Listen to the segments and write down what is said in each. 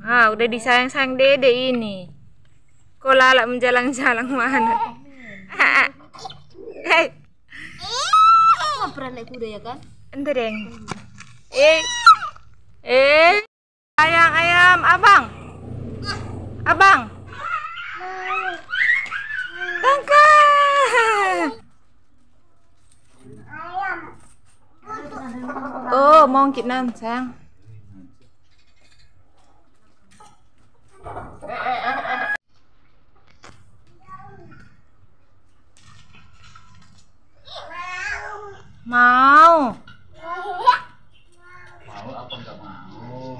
Ah, udah disayang-sayang Dede ini. Kok lalak menjalang-jalang mana? Hei, Nggak pernah naik kuda ya kan? ente deng. Ayam, abang. Abang. Tangkap. Oh, mau ngiknan, sayang. Mau. Mau apa enggak mau?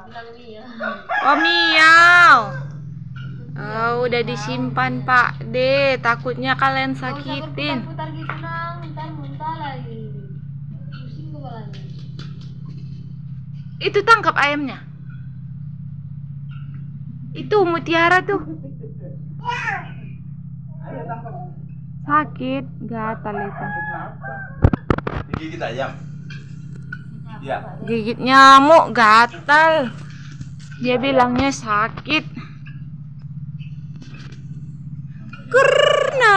Bilang iya. Oh, miau. Oh, udah disimpan Pak D. Takutnya kalian sakitin. Putar gitu nang, ntar muntah lagi. Pusing kepalanya. Itu tangkap ayamnya. Itu mutiara tuh. Ayo tangkap. Sakit, gatal itu. Digigit ayam. Iya. Gigit nyamuk, gatal. Dia bilangnya sakit. Karena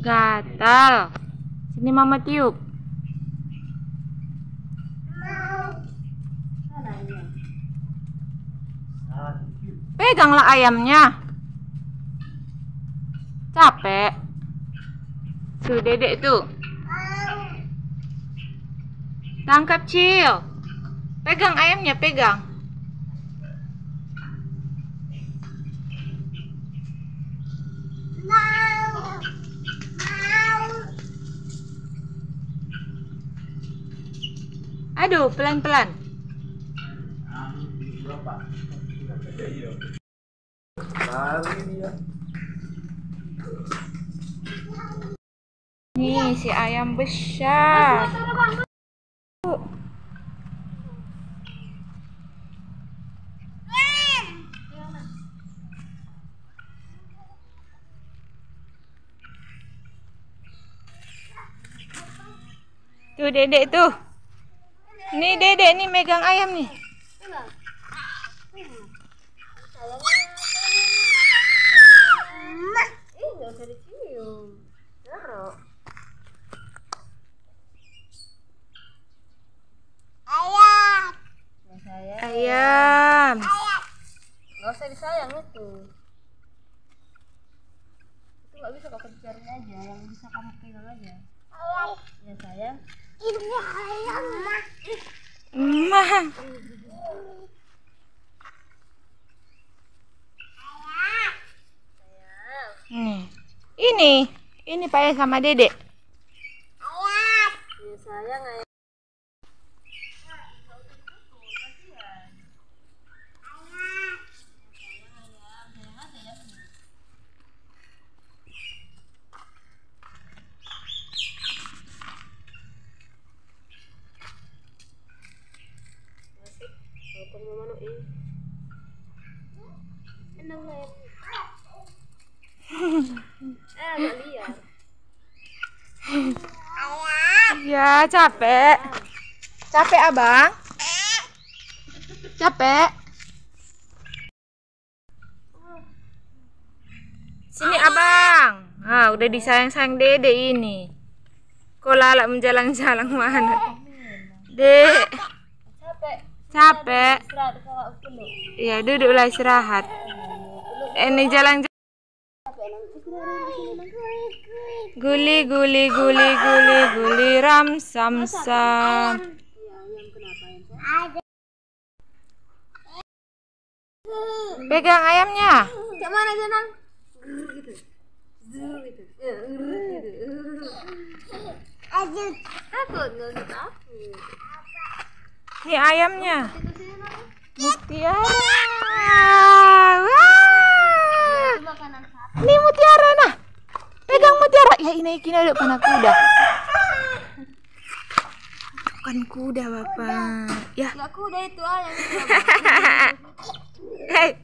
gatal. Sini mama tiup. Peganglah ayamnya. Capek. Tuh Dedek tuh. Tangkap Cil. Pegang ayamnya, pegang. Aduh, pelan-pelan. Lari dia. Nih, si ayam besar. Tuh Dedek tuh. Nih Dedek nih megang ayam nih. Nggak usah dicium. Taruh. Ya sayang. Ayam. Nggak usah disayang itu. Itu nggak bisa pakai jarinya aja, yang bisa kamu pegang aja. Ya sayang. Mah. Ini Pak sama Dedek. Ya sayang ayam. Mak liar. Ya, capek. Capek, Abang? Capek? Sini, Abang. Ah, udah disayang-sayang Dede ini. Kok lalak menjalang-jalang mana? Dek. Capek. Istirahat kakak dulu. Ya, duduklah istirahat. Ini jalan-jalan. Guli guli guli guli guli ram sam sam. Pegang ayamnya. Kayak mana Janang? Gitu. Gitu. Takut nggak usah takut. Ini ayamnya. Mutiara. Wah. Itu makanan sapi. Ini mutiara nah. Pegang mutiara. Ya ini ada panah kuda. Bukan kuda, Bapak. Ya. Nggak kuda itu ayam. Hei.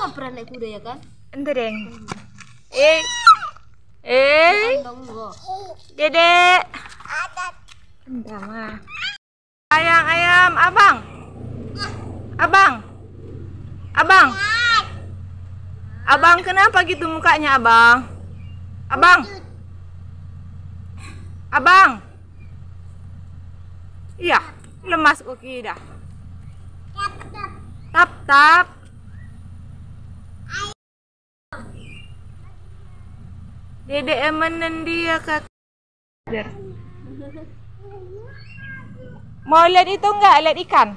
Nggak pernah naik kuda ya kan? Ente deng. Dong, Dedek. Entah mah. Sayang ayam, abang. Abang. Abang. Abang kenapa gitu mukanya abang? Abang. Abang. Iya, lemas kaki dah. Tap tap. Dedek emenen dia kak. Mau lihat itu enggak? Lihat ikan?